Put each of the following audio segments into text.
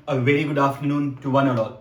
A very good afternoon to one and all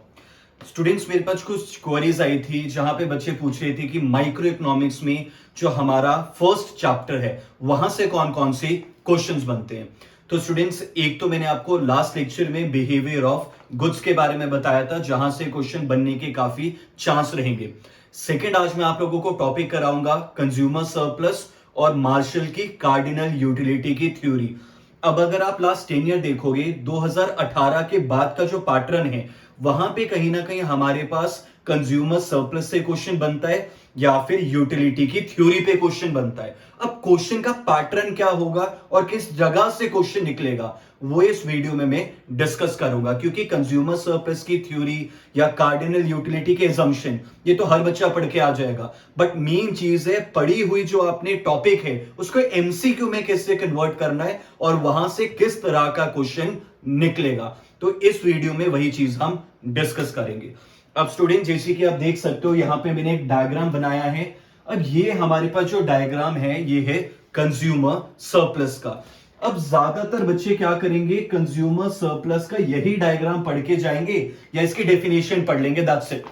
students. मेरे पास कुछ क्वेरीज आई थी जहां पे बच्चे पूछ रहे थे कि माइक्रो इकोनॉमिक्स में जो हमारा फर्स्ट चैप्टर है वहां से कौन कौन से क्वेश्चंस बनते हैं। तो स्टूडेंट्स, एक तो मैंने आपको लास्ट लेक्चर में बिहेवियर ऑफ गुड्स के बारे में बताया था जहां से क्वेश्चन बनने के काफी चांस रहेंगे। सेकेंड, आज मैं आप लोगों को टॉपिक कराऊंगा कंज्यूमर सरप्लस और मार्शल की कार्डिनल यूटिलिटी की थ्योरी। अब अगर आप लास्ट 10 ईयर देखोगे 2018 के बाद का जो पैटर्न है वहां पे कहीं ना कहीं हमारे पास कंज्यूमर सरप्लस से क्वेश्चन बनता है या फिर यूटिलिटी की थ्योरी पे क्वेश्चन बनता है। अब क्वेश्चन का पैटर्न क्या होगा और किस जगह से क्वेश्चन निकलेगा वो इस वीडियो में मैं डिस्कस करूंगा, क्योंकि कंज्यूमर सरप्लस की थ्योरी या कार्डिनल यूटिलिटी के असम्पशन ये तो हर बच्चा पढ़ के आ जाएगा, बट मेन चीज है पढ़ी हुई जो आपने टॉपिक है उसको एमसीक्यू में कैसे कन्वर्ट करना है और वहां से किस तरह का क्वेश्चन निकलेगा। तो इस वीडियो में वही चीज हम डिस्कस करेंगे। अब स्टूडेंट, जैसे कि आप देख सकते हो यहां पे मैंने एक डायग्राम बनाया है। अब ये हमारे पास जो डायग्राम है ये है कंज्यूमर सरप्लस का। अब ज्यादातर बच्चे क्या करेंगे, कंज्यूमर सरप्लस का यही डायग्राम पढ़ के जाएंगे या इसकी डेफिनेशन पढ़ लेंगे, दैट्स इट।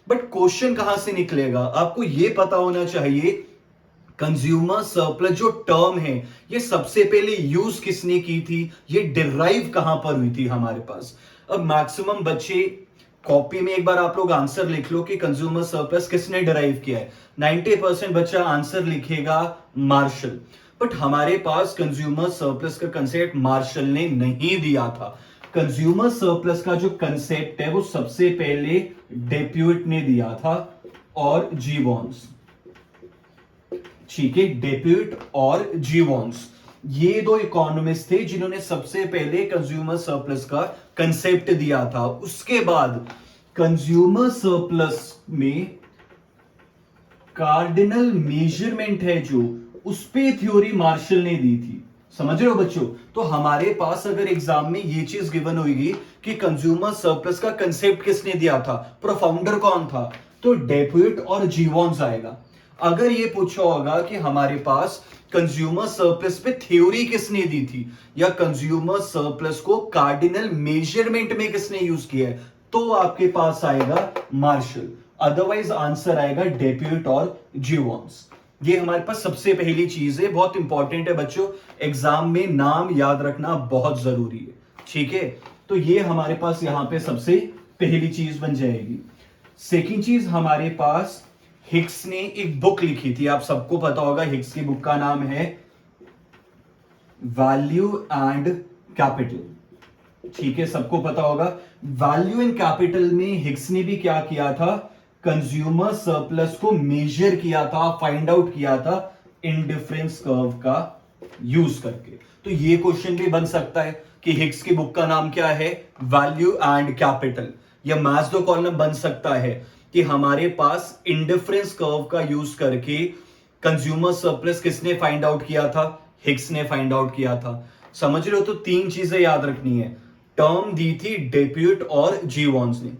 बट क्वेश्चन कहां से निकलेगा आपको ये पता होना चाहिए। कंज्यूमर सरप्लस जो टर्म है ये सबसे पहले यूज किसने की थी, ये डिराइव कहां पर हुई थी हमारे पास। अब मैक्सिमम बच्चे कॉपी में एक बार आप लोग आंसर लिख लो कि कंज्यूमर सरप्लस किसने डिराइव किया है। 90% बच्चा आंसर लिखेगा मार्शल। बट हमारे पास कंज्यूमर सरप्लस का कंसेप्ट मार्शल ने नहीं दिया था। कंज्यूमर सरप्लस का जो कंसेप्ट है वो सबसे पहले डेप्यूट ने दिया था और जीवॉन्स। ठीक है, डेप्यूट और जीवॉन्स ये दो इकोनॉमिस्ट थे जिन्होंने सबसे पहले कंज्यूमर सरप्लस का कंसेप्ट दिया था। उसके बाद कंज्यूमर सरप्लस में कार्डिनल मेजरमेंट है जो उस पे थ्योरी मार्शल ने दी थी। समझ रहे हो बच्चों? तो हमारे पास अगर एग्जाम में ये चीज गिवन होगी कि कंज्यूमर सरप्लस का कंसेप्ट किसने दिया था, प्रोफाउंडर कौन था, तो डेप्यूट और जीवॉन्स आएगा। अगर ये पूछा होगा कि हमारे पास कंज्यूमर सरप्लस पे थ्योरी किसने दी थी या कंज्यूमर सरप्लस को कार्डिनल मेजरमेंट में किसने यूज किया है, तो आपके पास आएगा मार्शल। अदरवाइज आंसर आएगा डेप्यूट और जीवॉन्स। ये हमारे पास सबसे पहली चीज है, बहुत इंपॉर्टेंट है बच्चों, एग्जाम में नाम याद रखना बहुत जरूरी है। ठीक है, तो ये हमारे पास यहां पे सबसे पहली चीज बन जाएगी। सेकंड चीज, हमारे पास हिक्स ने एक बुक लिखी थी, आप सबको पता होगा हिक्स की बुक का नाम है वैल्यू एंड कैपिटल। ठीक है, सबको पता होगा। वैल्यू एंड कैपिटल में हिक्स ने भी क्या किया था, कंज्यूमर सरप्लस को मेजर किया था, फाइंड आउट किया था इंडिफरेंस कर्व का यूज करके। तो ये क्वेश्चन भी बन सकता है कि हिक्स की बुक का नाम क्या है, वैल्यू एंड कैपिटल। या मैथ्स दो कॉलम बन सकता है कि हमारे पास इंडिफरेंस कर्व का यूज करके कंज्यूमर सरप्लस किसने फाइंड आउट किया था, हिक्स ने फाइंड आउट किया था। समझ रहे हो? तो तीन चीजें याद रखनी है। टर्म दी थी डेप्यूट और जीवॉन्स ने,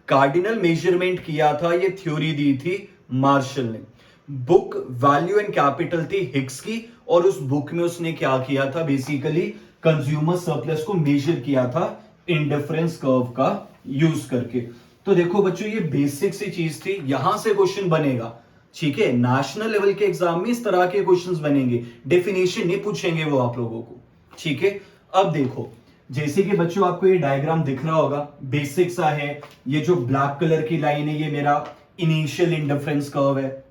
कार्डिनल मेजरमेंट किया था, ये थ्योरी दी थी मार्शल ने। बुक वैल्यू एंड कैपिटल थी हिक्स की और उस बुक में उसने क्या किया था, बेसिकली कंज्यूमर सरप्लस को मेजर किया था इंडिफरेंस कर्व का यूज करके। तो देखो बच्चों, ये बेसिक सी चीज थी, यहां से क्वेश्चन बनेगा। ठीक है, नेशनल लेवल के एग्जाम में इस तरह के क्वेश्चंस बनेंगे, डेफिनेशन नहीं पूछेंगे वो आप लोगों को। ठीक है, अब देखो जैसे कि बच्चों आपको ये डायग्राम दिख रहा होगा, बेसिक सा है। ये जो ब्लैक कलर की लाइन है ये मेरा इनिशियल इंडिफरेंस कर्व है,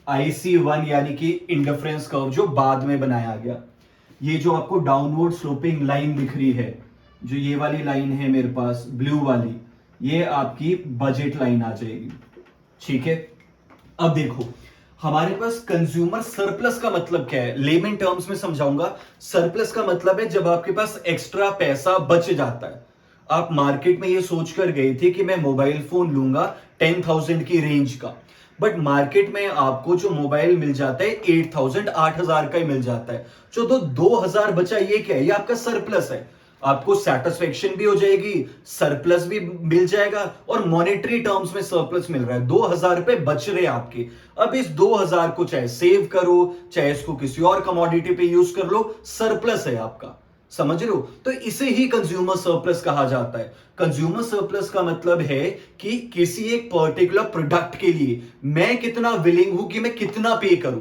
IC1 यानी कि इंडिफरेंस कर्व जो बाद में बनाया गया। ये जो आपको डाउनवर्ड स्लोपिंग लाइन दिख रही है, जो ये वाली लाइन है मेरे पास ब्लू वाली, ये आपकी बजट लाइन आ जाएगी। ठीक है, अब देखो हमारे पास कंज्यूमर सरप्लस का मतलब क्या है, लेमन टर्म्स में समझाऊंगा। सरप्लस का मतलब है जब आपके पास एक्स्ट्रा पैसा बच जाता है। आप मार्केट में ये सोचकर गए थे कि मैं मोबाइल फोन लूंगा 10,000 की रेंज का, बट मार्केट में आपको जो मोबाइल मिल जाता है 8,000 8,000 का ही मिल जाता है। जो 2,000 बचा ये क्या है, ये आपका सरप्लस है। आपको सेटिस्फेक्शन भी हो जाएगी, सरप्लस भी मिल जाएगा और मॉनेटरी टर्म्स में सरप्लस मिल रहा है। 2,000 रुपए बच रहे आपके। अब इस 2,000 को चाहे सेव करो चाहे इसको किसी और कमोडिटी पे यूज कर लो, सरप्लस है आपका। समझ रहे हो? तो इसे ही कंज्यूमर सरप्लस कहा जाता है। कंज्यूमर सरप्लस का मतलब है कि किसी एक पर्टिकुलर प्रोडक्ट के लिए मैं कितना विलिंग हूं कि मैं कितना पे करूं,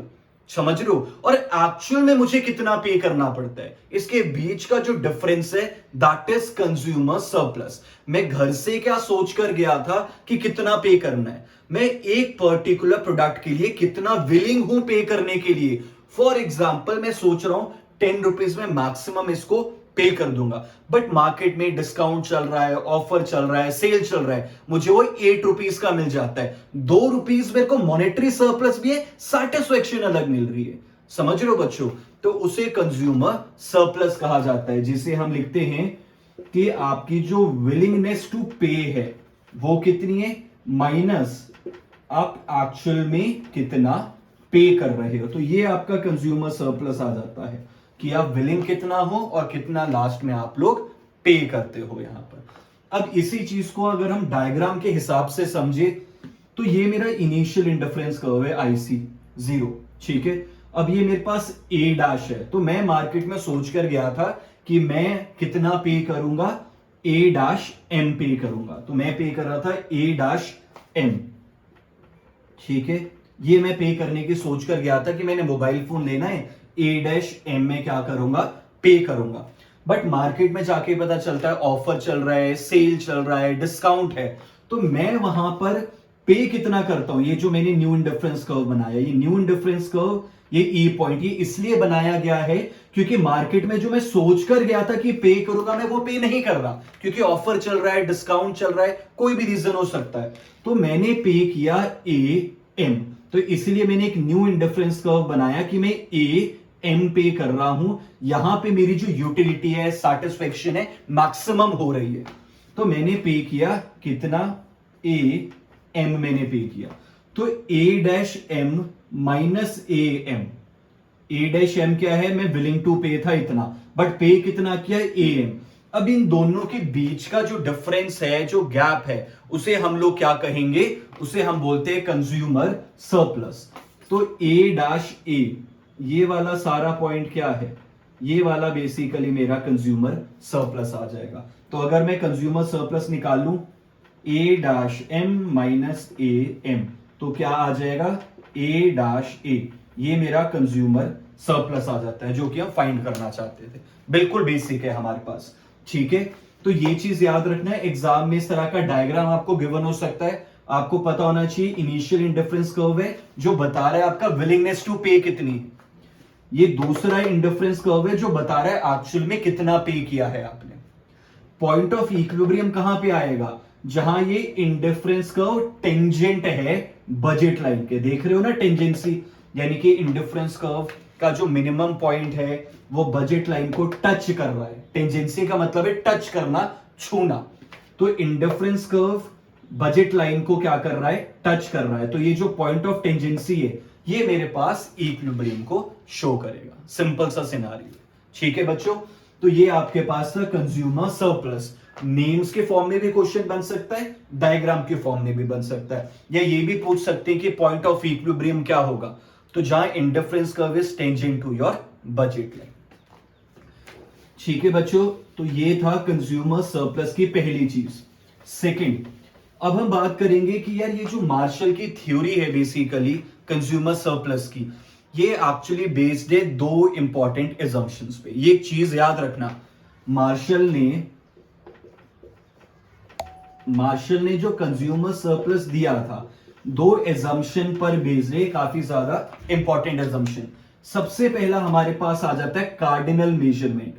समझ रहे हो? और एक्चुअल में मुझे कितना पे करना पड़ता है, इसके बीच का जो डिफरेंस है दैट इज कंज्यूमर सरप्लस। मैं घर से क्या सोच कर गया था कि कितना पे करना है, मैं एक पर्टिकुलर प्रोडक्ट के लिए कितना विलिंग हूं पे करने के लिए। फॉर एग्जाम्पल मैं सोच रहा हूं 10 रुपीज में मैक्सिमम इसको पे कर दूंगा, बट मार्केट में डिस्काउंट चल रहा है, ऑफर चल रहा है, सेल चल रहा है, मुझे वो 8 रुपीज का मिल जाता है। 2 रुपीज मेरे को मॉनेटरी सरप्लस भी है, सेटिस्फेक्शन अलग मिल रही है। समझ रहे हो बच्चों? तो उसे कंज्यूमर सरप्लस कहा जाता है, जिसे हम लिखते हैं कि आपकी जो विलिंगनेस टू पे है वो कितनी है माइनस आप एक्चुअल में कितना पे कर रहे हो। तो ये आपका कंज्यूमर सरप्लस आ जाता है कि आप विलिंग कितना हो और कितना लास्ट में आप लोग पे करते हो यहां पर। अब इसी चीज को अगर हम डायग्राम के हिसाब से समझे तो ये मेरा इनिशियल इंडिफरेंस कर्व है IC 0, ठीक है। अब ये मेरे पास A डैश है, तो मैं मार्केट में सोच कर गया था कि मैं कितना पे करूंगा, A डैश M पे करूंगा। तो मैं पे कर रहा था A डैश M, ठीक है। ये मैं पे करने की सोच कर गया था कि मैंने मोबाइल फोन लेना है, A डैश M में क्या करूंगा, पे करूंगा। बट मार्केट में जाके पता चलता है ऑफर चल रहा है, सेल चल रहा है, डिस्काउंट है, तो मैं वहां पर पे कितना करता हूं। ये जो मैंने न्यू इंडिफरेंस कर्व बनाया, ये न्यू इंडिफरेंस कर्व, ये ई पॉइंट, ये इसलिए बनाया गया है क्योंकि मार्केट में जो मैं सोच कर गया था कि पे करूंगा, मैं वो पे नहीं कर रहा क्योंकि ऑफर चल रहा है, डिस्काउंट चल रहा है, कोई भी रीजन हो सकता है। तो मैंने पे किया AM, तो इसलिए मैंने एक न्यू इंडिफरेंस कर्व बनाया कि मैं AM पे कर रहा हूं। यहां पे मेरी जो यूटिलिटी है, सेटिस्फेक्शन है, मैक्सिमम हो रही है। तो मैंने पे किया कितना, AM मैंने पे किया। तो A dash M minus AM, A dash M क्या है, मैं विलिंग टू पे था इतना, बट पे कितना किया, AM। अब इन दोनों के बीच का जो डिफरेंस है, जो गैप है, उसे हम लोग क्या कहेंगे, उसे हम बोलते हैं कंज्यूमर सरप्लस। तो A डैश A, ये वाला सारा पॉइंट क्या है, ये वाला बेसिकली मेरा कंज्यूमर सरप्लस आ जाएगा। तो अगर मैं कंज्यूमर सरप्लस निकाल लूं A dash M minus AM, तो क्या आ जाएगा, A डैश A, ये मेरा कंज्यूमर सरप्लस आ जाता है, जो कि हम फाइंड करना चाहते थे। बिल्कुल बेसिक है हमारे पास, ठीक है। तो ये चीज याद रखना है, एग्जाम में इस तरह का डायग्राम आपको गिवन हो सकता है, आपको पता होना चाहिए इनिशियल इंडिफरेंस कर्व है जो बता रहा है आपका विलिंगनेस टू पे कितनी है, ये दूसरा इंडिफरेंस कर्व है जो बता रहा है एक्चुअल में कितना पे किया है आपने। पॉइंट ऑफ इक्विलिब्रियम कहां पे आएगा, जहां ये इंडिफरेंस कर्व टेंजेंट है बजट लाइन के, देख रहे हो ना टेंजेंसी, यानी कि इंडिफरेंस कर्व का जो मिनिमम पॉइंट है वो बजट लाइन को टच कर रहा है। टेंजेंसी का मतलब है टच करना, छूना। तो इंडिफरेंस कर्व बजट लाइन को क्या कर रहा है, टच कर रहा है। तो ये जो पॉइंट ऑफ टेंजेंसी है ये मेरे पास इक्विलिब्रियम को शो करेगा। सिंपल सा सिनेरियो, ठीक है बच्चों। तो ये आपके पास था कंज्यूमर सरप्लस। नेम्स के फॉर्म में भी क्वेश्चन बन सकता है, डायग्राम के फॉर्म में भी बन सकता है, या ये भी पूछ सकते हैं कि पॉइंट ऑफ इक्विलिब्रियम क्या होगा, तो जहां indifference curve is tangent to your budget line. ठीक है बच्चों, तो ये था कंज्यूमर सरप्लस की पहली चीज। सेकंड, अब हम बात करेंगे कि यार ये जो मार्शल की थ्योरी है बेसिकली कंज्यूमर सरप्लस की, ये एक्चुअली बेस्ड है दो इंपॉर्टेंट एजम्पशंस पे। ये एक चीज याद रखना, मार्शल ने जो कंज्यूमर सरप्लस दिया था दो एजम्पशन पर बेस्ड है, काफी ज्यादा इंपॉर्टेंट एजम्पशन। सबसे पहला हमारे पास आ जाता है कार्डिनल मेजरमेंट।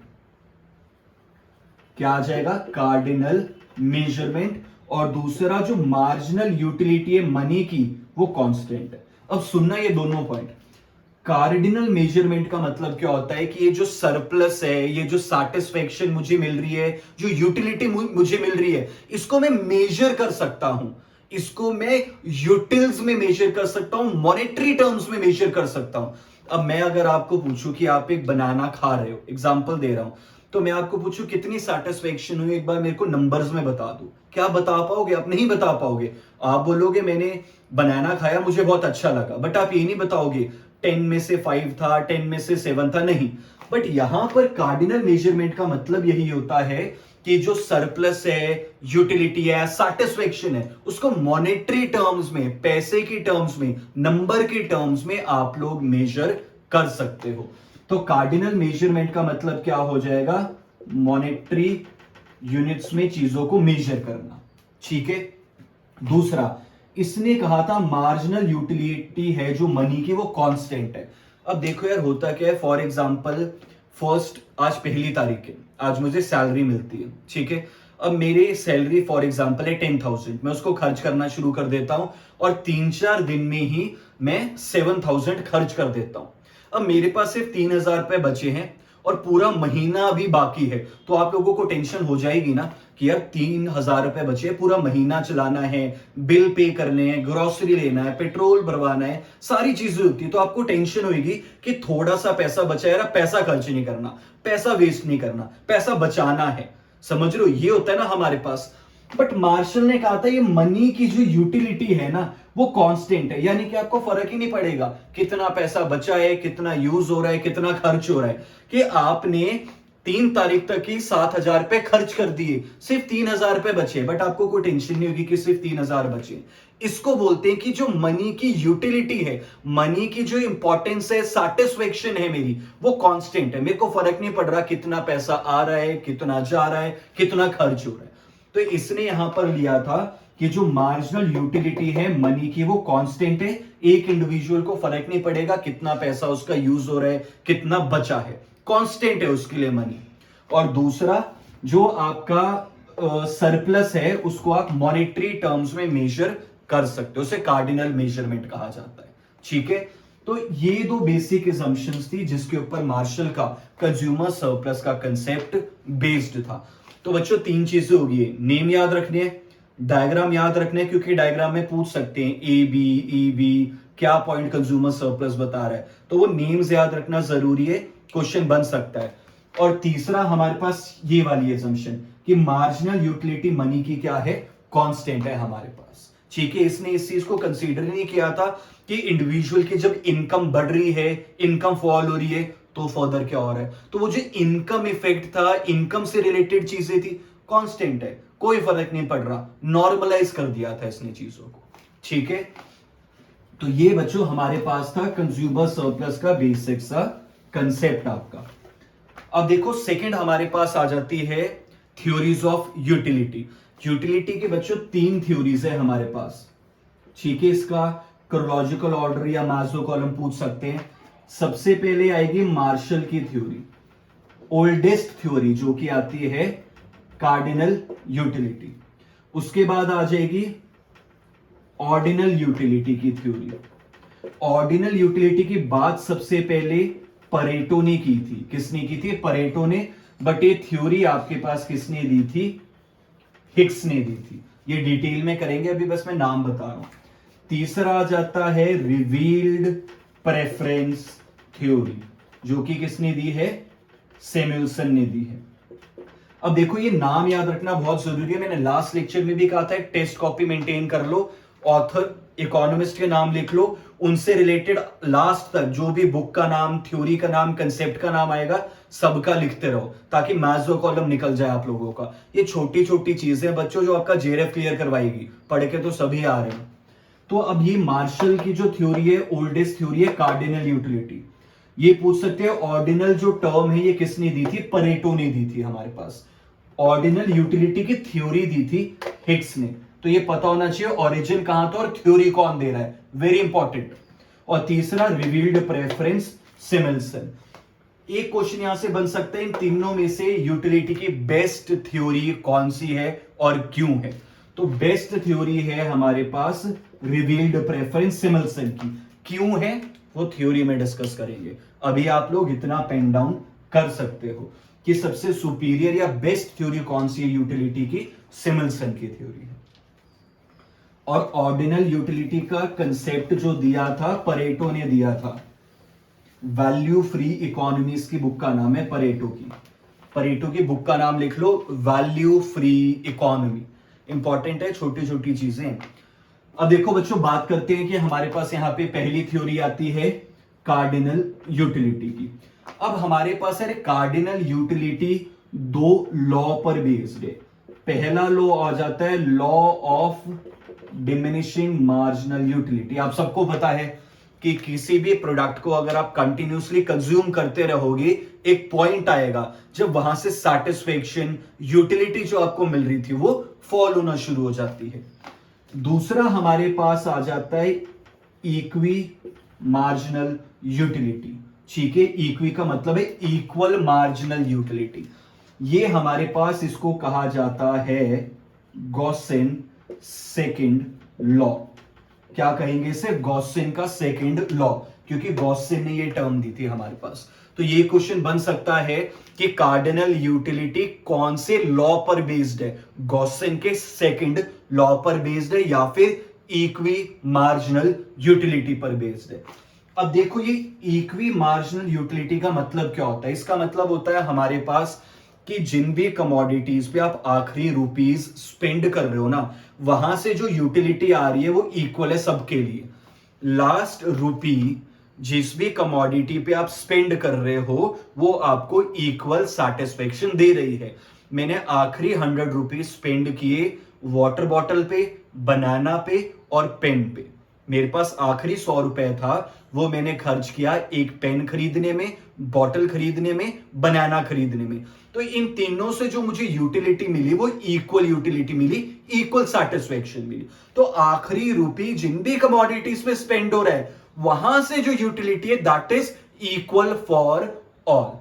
क्या आ जाएगा, कार्डिनल मेजरमेंट। और दूसरा जो मार्जिनल यूटिलिटी है मनी की, वो कांस्टेंट है। अब सुनना ये दोनों पॉइंट, कार्डिनल मेजरमेंट का मतलब क्या होता है कि ये जो सरप्लस है, ये जो सैटिस्फैक्शन मुझे मिल रही है, जो यूटिलिटी मुझे मिल रही है, इसको मैं मेजर कर सकता हूं, इसको मैं यूटिल्स में मेजर कर सकता हूं, मॉनेटरी टर्म्स में मेजर कर सकता हूं। अब मैं अगर आपको पूछूं कि आप एक बनाना खा रहे हो, एग्जांपल दे रहा हूं, तो मैं आपको पूछूं कितनी सैटिस्फैक्शन हुई, एक बार मेरे को नंबर्स में बता दो, क्या बता पाओगे? आप नहीं बता पाओगे। आप बोलोगे मैंने बनाना खाया, मुझे बहुत अच्छा लगा, बट आप ये नहीं बताओगे 10 में से 5 था, 10 में से 7 था, नहीं। बट यहां पर कार्डिनल मेजरमेंट का मतलब यही होता है कि जो सरप्लस है, यूटिलिटी है, सैटिस्फैक्शन है, उसको मॉनेटरी टर्म्स में, पैसे की टर्म्स में, नंबर के टर्म्स में आप लोग मेजर कर सकते हो। तो कार्डिनल मेजरमेंट का मतलब क्या हो जाएगा? मॉनेटरी यूनिट्स में चीजों को मेजर करना। ठीक है। दूसरा, इसने कहा था मार्जिनल यूटिलिटी है जो मनी की, वो कांस्टेंट है। अब देखो यार, होता क्या है, फॉर एग्जांपल आज 1 तारीख है, आज मुझे सैलरी मिलती है। ठीक है। अब मेरी सैलरी फॉर एग्जांपल है 10,000, मैं उसको खर्च करना शुरू कर देता हूं और 3-4 दिन में ही मैं 7,000 खर्च कर देता हूं। अब मेरे पास सिर्फ 3,000 रुपए बचे हैं और पूरा महीना अभी बाकी है, तो आप लोगों को टेंशन हो जाएगी ना कि यार 3,000 रुपए बचे, पूरा महीना चलाना है, बिल पे करने हैं, ग्रोसरी लेना है, पेट्रोल भरवाना है, सारी चीजें होती है, तो आपको टेंशन होगी कि थोड़ा सा पैसा बचा है, पैसा खर्च नहीं करना, पैसा वेस्ट नहीं करना, पैसा बचाना है। समझ रहे हो, ये होता है ना हमारे पास। बट मार्शल ने कहा था ये मनी की जो यूटिलिटी है ना, वो कांस्टेंट है, यानी कि आपको फर्क ही नहीं पड़ेगा कितना पैसा बचा है, कितना यूज हो रहा है, कितना खर्च हो रहा है, कि आपने 3 तारीख तक ही 7,000 रुपए खर्च कर दिए, सिर्फ 3,000 रुपए बचे, बट आपको कोई टेंशन नहीं होगी कि सिर्फ 3,000 बचे। इसको बोलते हैं कि जो मनी की यूटिलिटी है, मनी की जो इंपॉर्टेंस है, सैटिस्फैक्शन है मेरी, वो कांस्टेंट है। मेरे को फर्क नहीं पड़ रहा कितना पैसा आ रहा है, कितना जा रहा है, कितना खर्च हो रहा है। तो इसने यहां पर लिया था कि जो मार्जिनल यूटिलिटी है मनी की, वो कांस्टेंट है, एक इंडिविजुअल को फर्क नहीं पड़ेगा कितना पैसा उसका यूज हो रहा है, कितना बचा है, कांस्टेंट है उसके लिए मनी। और दूसरा, जो आपका सरप्लस है, उसको आप मॉनेटरी टर्म्स में मेजर कर सकते हो, उसे कार्डिनल मेजरमेंट कहा जाता है। ठीक है। तो ये 2 बेसिक असम्पशंस थी जिसके ऊपर मार्शल का कंज्यूमर सरप्लस का कंसेप्ट बेस्ड था। तो बच्चों 3 चीजें होगी, नेम याद रखने हैं, डायग्राम याद रखने हैं, क्योंकि डायग्राम में पूछ सकते हैं ए बी ई बी क्या पॉइंट कंज्यूमर सरप्लस बता रहा है, तो वो नेम्स याद रखना जरूरी है, क्वेश्चन बन सकता है। और तीसरा हमारे पास ये वाली असम्पशन कि मार्जिनल यूटिलिटी मनी की क्या है, कांस्टेंट है हमारे पास। ठीक है। इसने इस चीज को कंसीडर नहीं किया था कि इंडिविजुअल की जब इनकम बढ़ रही है, इनकम फॉल हो रही है, तो फर्दर क्या हो रहा है, तो वो जो इनकम इफेक्ट था, इनकम से रिलेटेड चीजें थी, कांस्टेंट है, कोई फर्क नहीं पड़ रहा, नॉर्मलाइज कर दिया था इसने चीजों को। ठीक है। तो ये बच्चों हमारे पास था कंज्यूमर सरप्लस का बेसिक सा कंसेप्ट आपका। अब देखो सेकंड हमारे पास आ जाती है थ्योरीज ऑफ यूटिलिटी। यूटिलिटी के बच्चों 3 थ्योरीज है हमारे पास। ठीक है। इसका क्रोनोलॉजिकल ऑर्डर या मास्लो कॉलम पूछ सकते हैं। सबसे पहले आएगी मार्शल की थ्योरी, ओल्डेस्ट थ्योरी, जो कि आती है कार्डिनल यूटिलिटी। उसके बाद आ जाएगी ऑर्डिनल यूटिलिटी की थ्योरी। ऑर्डिनल यूटिलिटी की बात सबसे पहले परेटो ने की थी। किसने की थी? परेटो ने। बट ये थ्योरी आपके पास किसने दी थी? हिग्स ने दी थी। ये डिटेल में करेंगे, अभी बस मैं नाम बता रहा हूं। तीसरा आ जाता है रिवील्ड प्रेफरेंस थ्योरी, जो कि किसने दी है? सैमुअल्सन ने दी है। अब देखो ये नाम याद रखना बहुत जरूरी है। मैंने लास्ट लेक्चर में भी कहा था टेस्ट कॉपी मेंटेन कर लो, ऑथर इकोनॉमिस्ट के नाम लिख लो, उनसे रिलेटेड लास्ट तक जो भी बुक का नाम, थ्योरी का नाम, कंसेप्ट का नाम आएगा, सबका लिखते रहो, ताकि मैथ्स कॉलम निकल जाए आप लोगों का। ये छोटी छोटी चीजें बच्चों जो आपका जेआरएफ क्लियर करवाएगी, पढ़ के तो सभी आ रहे हैं। तो अब ये मार्शल की जो थ्योरी है, ओल्डेस्ट थ्योरी है कार्डिनल यूटिलिटी। ये पूछ सकते हैं ऑर्डिनल जो टर्म है ये किसने दी थी? परेटो ने दी थी हमारे पास। ऑर्डिनल यूटिलिटी की थ्योरी दी थी हिग्स ने। तो ये पता होना चाहिए ओरिजिन कहां था और थ्योरी कौन दे रहा है, वेरी इंपॉर्टेंट। और तीसरा रिवील्ड प्रेफरेंस सैमुअल्सन। एक क्वेश्चन यहां से बन सकता है इन तीनों में से यूटिलिटी की बेस्ट थ्योरी कौन सी है और क्यों है? तो बेस्ट थ्योरी है हमारे पास रिवील्ड प्रेफरेंस सैमुअल्सन की। क्यों है वो थ्योरी में डिस्कस करेंगे। अभी आप लोग इतना पेन डाउन कर सकते हो कि सबसे सुपीरियर या बेस्ट थ्योरी कौन सी है यूटिलिटी की? सैमुअल्सन की थ्योरी है। और ऑर्डिनल यूटिलिटी का कंसेप्ट जो दिया था परेटो ने दिया था। वैल्यू फ्री इकोनॉमीज की बुक का नाम है परेटो की। परेटो की बुक का नाम लिख लो, वैल्यू फ्री इकोनॉमी। इंपॉर्टेंट है, छोटी छोटी चीजें। अब देखो बच्चों बात करते हैं कि हमारे पास यहां पे पहली थ्योरी आती है कार्डिनल यूटिलिटी की। अब हमारे पास है कार्डिनल यूटिलिटी, दो लॉ पर बेस्ड है। पहला लॉ आ जाता है law of diminishing marginal utility. आप सबको पता है कि किसी भी प्रोडक्ट को अगर आप कंटिन्यूसली कंज्यूम करते रहोगे, एक पॉइंट आएगा जब वहां से सैटिस्फैक्शन, यूटिलिटी जो आपको मिल रही थी वो फॉल होना शुरू हो जाती है। दूसरा हमारे पास आ जाता है इक्वी मार्जिनल यूटिलिटी। ठीक है, इक्वी का मतलब है इक्वल मार्जिनल यूटिलिटी। ये हमारे पास इसको कहा जाता है गॉसिन सेकंड लॉ। क्या कहेंगे इसे? गॉसिन का सेकंड लॉ, क्योंकि गॉसिन ने ये टर्म दी थी हमारे पास। तो ये क्वेश्चन बन सकता है कि कार्डिनल यूटिलिटी कौन से लॉ पर बेस्ड है? गॉसिन के सेकंड लॉ पर बेस्ड है या फिर इक्वी मार्जिनल यूटिलिटी पर बेस्ड है? अब देखो, ये इक्वी मार्जिनल यूटिलिटी का मतलब क्या होता है? इसका मतलब होता है हमारे पास कि जिन भी कमोडिटीज पे आप आखिरी रुपीस स्पेंड कर रहे हो ना, वहां से जो यूटिलिटी आ रही है वो इक्वल है सबके लिए। लास्ट रुपी जिस भी कमोडिटी पे आप स्पेंड कर रहे हो वो आपको इक्वल सैटिस्फैक्शन दे रही है। मैंने आखिरी 100 रुपीज स्पेंड किए वाटर बॉटल पे, बनाना पे और पेन पे। मेरे पास आखिरी 100 रुपए था, वो मैंने खर्च किया एक पेन खरीदने में, बॉटल खरीदने में, बनाना खरीदने में। तो इन तीनों से जो मुझे यूटिलिटी मिली वो इक्वल यूटिलिटी मिली, इक्वल सैटिस्फैक्शन मिली। तो आखिरी रुपी जिन भी कमोडिटीज पे स्पेंड हो रहा है वहां से जो यूटिलिटी है that is equal for all.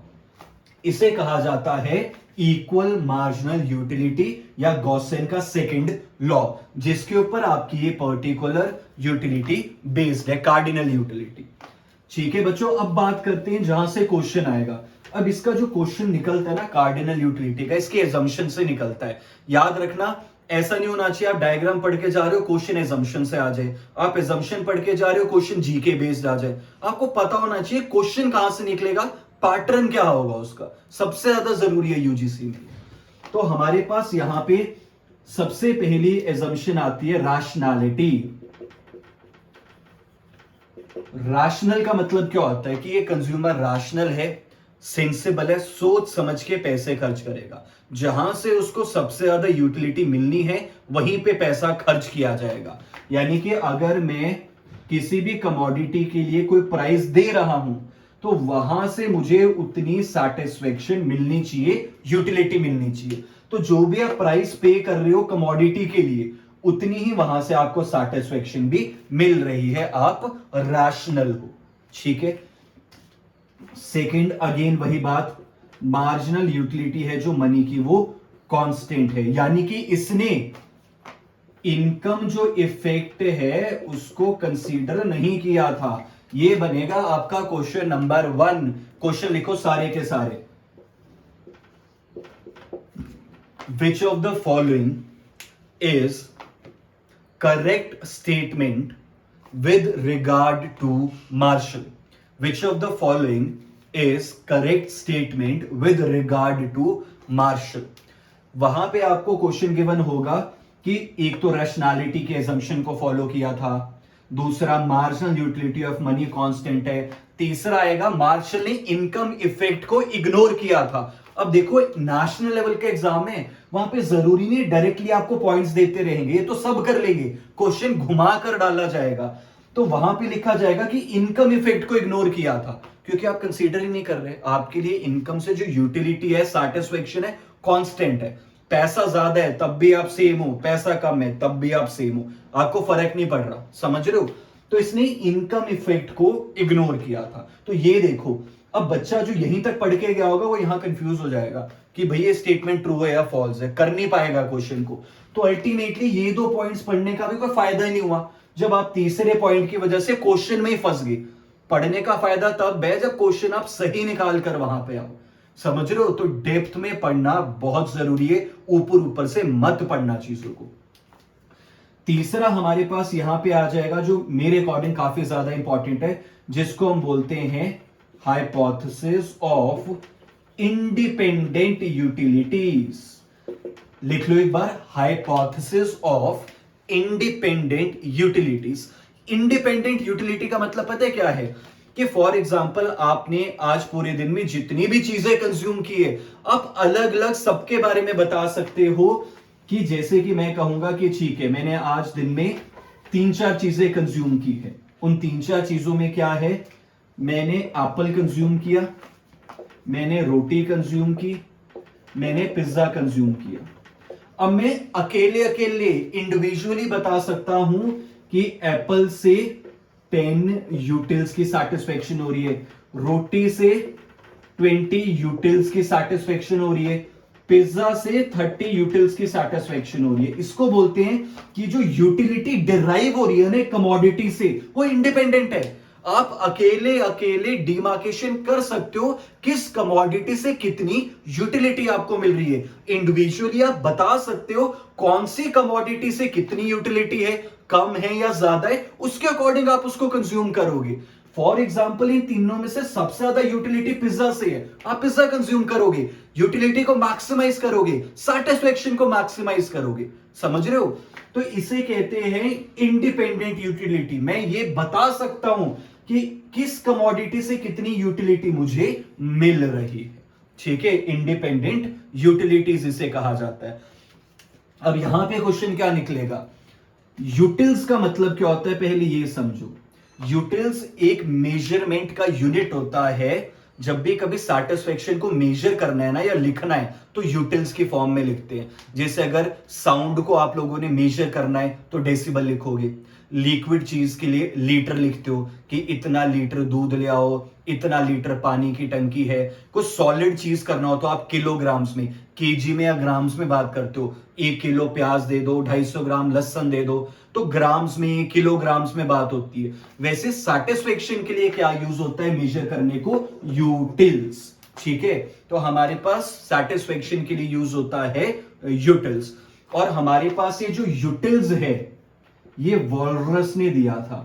इसे कहा जाता है इक्वल मार्जिनल यूटिलिटी या गॉसिन का सेकंड लॉ, जिसके ऊपर आपकी ये पर्टिकुलर यूटिलिटी बेस्ड है, कार्डिनल यूटिलिटी। ठीक है बच्चों, अब बात करते हैं जहां से क्वेश्चन आएगा। अब इसका जो क्वेश्चन निकलता है ना कार्डिनल यूटिलिटी का, इसके एजम्पशन से निकलता है। याद रखना, ऐसा नहीं होना चाहिए आप डायग्राम पढ़ के जा रहे हो क्वेश्चन एजम्पशन से आ जाए, आप एजम्पशन पढ़ के जा रहे हो क्वेश्चन जीके बेस्ड आ जाए। आपको पता होना चाहिए क्वेश्चन कहां से निकलेगा, पैटर्न क्या होगा उसका, सबसे ज्यादा जरूरी है यूजीसी में। तो हमारे पास यहां पे सबसे पहली एजम्पशन आती है रैशनैलिटी। रैशनल का मतलब क्या होता है कि ये कंज्यूमर रैशनल है, सेंसिबल है, सोच समझ के पैसे खर्च करेगा। जहां से उसको सबसे ज्यादा यूटिलिटी मिलनी है वहीं पे पैसा खर्च किया जाएगा। यानी कि अगर मैं किसी भी कमोडिटी के लिए कोई प्राइस दे रहा हूं तो वहां से मुझे उतनी सैटिस्फैक्शन मिलनी चाहिए, यूटिलिटी मिलनी चाहिए। तो जो भी आप प्राइस पे कर रहे हो कमोडिटी के लिए उतनी ही वहां से आपको सैटिस्फैक्शन भी मिल रही है, आप रैशनल हो। ठीक है, सेकंड अगेन वही बात, मार्जिनल यूटिलिटी है जो मनी की वो कांस्टेंट है, यानी कि इसने इनकम जो इफेक्ट है उसको कंसीडर नहीं किया था। ये बनेगा आपका क्वेश्चन नंबर 1। क्वेश्चन लिखो सारे के सारे। Which of the following is correct statement with regard to Marshall? Which of the following is correct statement with regard to Marshall? वहां पे आपको क्वेश्चन गिवन होगा कि एक तो रैशनैलिटी के एजम्पशन को फॉलो किया था, दूसरा marginal utility of money constant है, तीसरा आएगा मार्शल ने इनकम इफेक्ट को इग्नोर किया था। अब देखो नेशनल लेवल के एग्जाम में वहां पे जरूरी नहीं डायरेक्टली आपको पॉइंट्स देते रहेंगे, ये तो सब कर लेंगे, क्वेश्चन घुमा कर डाला जाएगा। तो वहां पे लिखा जाएगा कि इनकम इफेक्ट को इग्नोर किया था, क्योंकि आप कंसीडर ही नहीं कर रहे। आपके लिए इनकम से जो यूटिलिटी है, सैटिस्फैक्शन है, कांस्टेंट है। पैसा ज्यादा है तब भी आप सेम हो, पैसा कम है तब भी आप सेम हो, आपको फर्क नहीं पड़ रहा, समझ रहे हो? तो इसने इनकम इफेक्ट को इग्नोर किया था। तो ये देखो, अब बच्चा जो यहीं तक पढ़ के गया होगा वो यहां कंफ्यूज हो जाएगा कि भाई ये स्टेटमेंट ट्रू है या फॉल्स है, कर नहीं पाएगा क्वेश्चन को। तो अल्टीमेटली ये दो पॉइंट्स पढ़ने का भी कोई फायदा ही नहीं हुआ जब आप तीसरे पॉइंट की वजह से क्वेश्चन में ही फंस गए। पढ़ने का फायदा तब है जब क्वेश्चन आप सही निकाल कर वहां पे आओ, समझ रहे हो? तो डेप्थ में पढ़ना बहुत जरूरी है, ऊपर ऊपर से मत पढ़ना चीजों को। तीसरा हमारे पास यहां पे आ जाएगा जो मेरे अकॉर्डिंग काफी ज्यादा इंपॉर्टेंट है, जिसको हम बोलते हैं हाइपोथेसिस ऑफ इंडिपेंडेंट यूटिलिटीज। लिख लो एक बार, hypothesis of independent utilities. Independent utility का मतलब पता है क्या है? कि फॉर एग्जाम्पल आपने आज पूरे दिन में जितनी भी चीजें कंज्यूम की है, आप अलग अलग सबके बारे में बता सकते हो। कि जैसे कि मैं कहूंगा कि ठीक है, मैंने आज दिन में 3-4 चीजें कंज्यूम की है। उन 3-4 चीजों में क्या है, मैंने एप्पल कंज्यूम किया, मैंने रोटी कंज्यूम की, मैंने पिज्जा कंज्यूम किया। अब मैं अकेले अकेले इंडिविजुअली बता सकता हूं कि एप्पल से 10 यूटिल्स की सैटिस्फैक्शन हो रही है, रोटी से 20 यूटिल्स की सैटिस्फैक्शन हो रही है, पिज्जा से 30 यूटिल्स की सैटिस्फैक्शन हो रही है। इसको बोलते हैं कि जो यूटिलिटी डिराइव हो रही है ना कमोडिटी से, वो इंडिपेंडेंट है। आप अकेले अकेले डिमार्केशन कर सकते हो किस कमोडिटी से कितनी यूटिलिटी आपको मिल रही है। इंडिविजुअली आप बता सकते हो कौन सी कमोडिटी से कितनी यूटिलिटी है, कम है या ज्यादा है, उसके अकॉर्डिंग आप उसको कंज्यूम करोगे। फॉर एग्जाम्पल इन तीनों में से सबसे ज्यादा यूटिलिटी पिज्जा से है, आप पिज्जा कंज्यूम करोगे, यूटिलिटी को मैक्सिमाइज करोगे, सैटिस्फैक्शन को मैक्सिमाइज करोगे। समझ रहे हो? तो इसे कहते हैं इंडिपेंडेंट यूटिलिटी। मैं ये बता सकता हूं कि किस कमोडिटी से कितनी यूटिलिटी मुझे मिल रही है। ठीक है, इंडिपेंडेंट यूटिलिटीज इसे कहा जाता है। अब यहां पे क्वेश्चन क्या निकलेगा, यूटिल्स का मतलब क्या होता है, पहले ये समझो। यूटिल्स एक मेजरमेंट का यूनिट होता है। जब भी कभी सैटिस्फैक्शन को मेजर करना है ना या लिखना है तो यूटिल्स की फॉर्म में लिखते हैं। जैसे अगर साउंड को आप लोगों ने मेजर करना है तो डेसिबल लिखोगे, लिक्विड चीज के लिए लीटर लिखते हो कि इतना लीटर दूध ले आओ, इतना लीटर पानी की टंकी है। कुछ सॉलिड चीज करना हो तो आप किलोग्राम्स में, केजी में या ग्राम्स में बात करते हो। 1 किलो प्याज दे दो, 250 ग्राम लहसुन दे दो, तो ग्राम्स में किलोग्राम्स में बात होती है। वैसे सैटिस्फैक्शन के लिए क्या यूज होता है मेजर करने को, यूटिल्स। ठीक है, तो हमारे पास सैटिस्फैक्शन के लिए यूज होता है यूटिल्स। और हमारे पास ये जो यूटिल्स है ये वॉलरस ने दिया था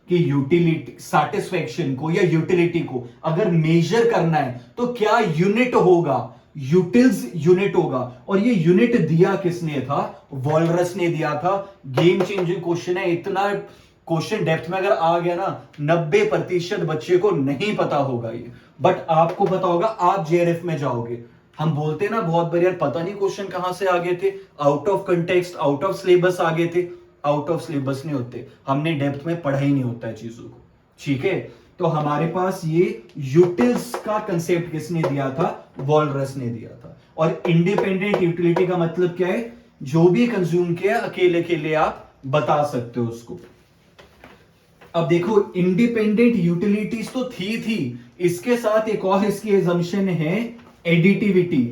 कि यूटिलिटी सैटिस्फैक्शन को या यूटिलिटी को अगर मेजर करना है तो क्या यूनिट होगा, यूटिल्स यूनिट होगा। और ये यूनिट दिया किसने था, वॉलरस ने दिया था। गेम चेंजिंग क्वेश्चन है। इतना क्वेश्चन डेप्थ में अगर आ गया ना 90% बच्चे को नहीं पता होगा ये, बट आपको पता होगा, आप जेआरएफ में जाओगे। हम बोलते ना बहुत बार यार पता नहीं क्वेश्चन कहां से आ गए थे, out of context, out of syllabus आ गए थे। आउट ऑफ सिलेबस नहीं होते, हमने डेप्थ में पढ़ा ही नहीं होता है चीजों को। ठीक है, तो हमारे पास ये यूटिल्स का कंसेप्ट किसने दिया था, वॉलरस ने दिया था। और इंडिपेंडेंट यूटिलिटी का मतलब क्या है, जो भी कंज्यूम किया अकेले अकेले आप बता सकते हो उसको। अब देखो इंडिपेंडेंट यूटिलिटीज तो थी, इसके साथ एक और इसकी एजम्पशन है एडिटिविटी।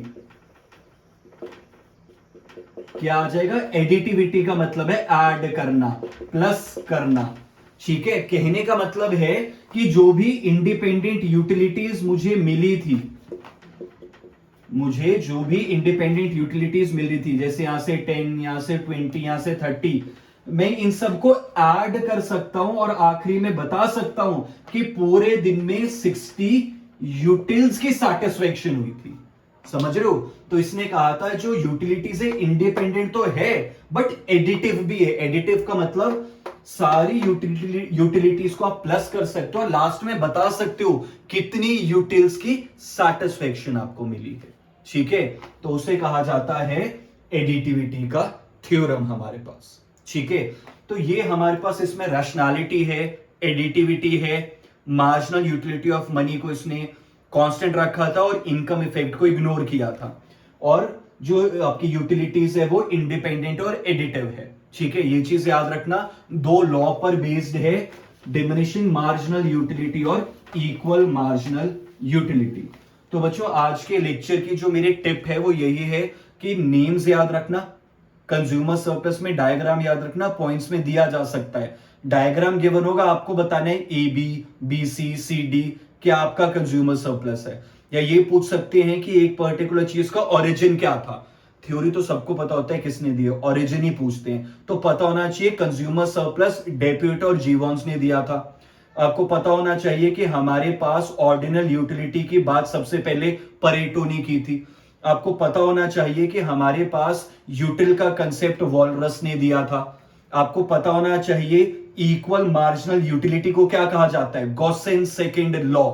क्या आ जाएगा, एडिटिविटी का मतलब है ऐड करना, प्लस करना। ठीक है, कहने का मतलब है कि जो भी इंडिपेंडेंट यूटिलिटीज मुझे मिली थी, मुझे जो भी इंडिपेंडेंट यूटिलिटीज मिली थी, जैसे यहां से 10, यहां से 20, यहां से 30, मैं इन सबको ऐड कर सकता हूं और आखिरी में बता सकता हूं कि पूरे दिन में 60 यूटिल्स की सैटिस्फैक्शन हुई थी। समझ रहे हो? तो इसने कहा था जो यूटिलिटीज है इंडिपेंडेंट तो है बट एडिटिव भी है। एडिटिव का मतलब सारी यूटिलिटीज को आप प्लस कर सकते हो और लास्ट में बता सकते हो कितनी यूटिल्स की सैटिस्फैक्शन आपको मिली है। ठीक है, तो उसे कहा जाता है एडिटिविटी का थ्योरम हमारे पास। ठीक है, तो ये हमारे पास इसमें रैशनैलिटी है, एडिटिविटी है, मार्जिनल यूटिलिटी ऑफ मनी को इसने कांस्टेंट रखा था और इनकम इफेक्ट को इग्नोर किया था। और जो आपकी यूटिलिटीज है वो इंडिपेंडेंट और एडिटिव है। ठीक है, ये चीज याद रखना, दो लॉ पर बेस्ड है, डिमिनिशिंग मार्जिनल यूटिलिटी और इक्वल मार्जिनल यूटिलिटी। तो बच्चों आज के लेक्चर की जो मेरी टिप है वो यही है कि नेम्स याद रखना, कंज्यूमर सरप्लस में डायग्राम याद रखना, पॉइंट्स में दिया जा सकता है। डायग्राम गिवन होगा, आपको बताना है A B, B C, C D क्या आपका कंज्यूमर सरप्लस है। या ये पूछ सकते हैं कि एक पर्टिकुलर चीज का ओरिजिन क्या था। थ्योरी तो सबको पता होता है किसने दी है, ओरिजिन ही पूछते हैं, तो पता होना चाहिए कंज्यूमर सरप्लस डेप्यूट और जीवॉन्स ने दिया था। आपको पता होना चाहिए कि हमारे पास ऑर्डिनल यूटिलिटी की बात सबसे पहले परेटो ने की थी। आपको पता होना चाहिए कि हमारे पास यूटिल का कंसेप्ट वॉलरस ने दिया था। आपको पता होना चाहिए इक्वल मार्जिनल यूटिलिटी को क्या कहा जाता है? गॉसेन सेकंड लॉ।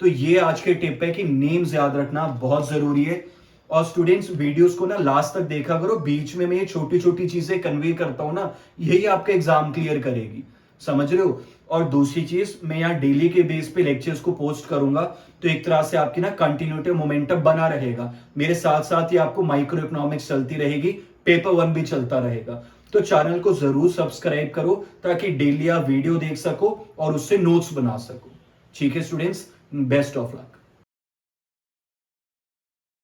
तो ये आज के टिप है कि नेम्स याद रखना बहुत जरूरी है। और स्टूडेंट्स वीडियोस को ना लास्ट तक देखा करो, बीच में मैं ये छोटी छोटी चीजें कन्वे करता हूं ना, यही आपका एग्जाम क्लियर करेगी, समझ रहे हो। और दूसरी चीज, मैं यहाँ डेली के बेस पे लेक्चर्स को पोस्ट करूंगा, तो एक तरह से आपकी ना कंटिन्यूटी मोमेंटम बना रहेगा। मेरे साथ साथ ही आपको माइक्रो इकोनॉमिक्स चलती रहेगी, पेपर 1 भी चलता रहेगा। तो चैनल को जरूर सब्सक्राइब करो ताकि डेली आप वीडियो देख सको और उससे नोट्स बना सको। ठीक है स्टूडेंट्स, बेस्ट ऑफ लक।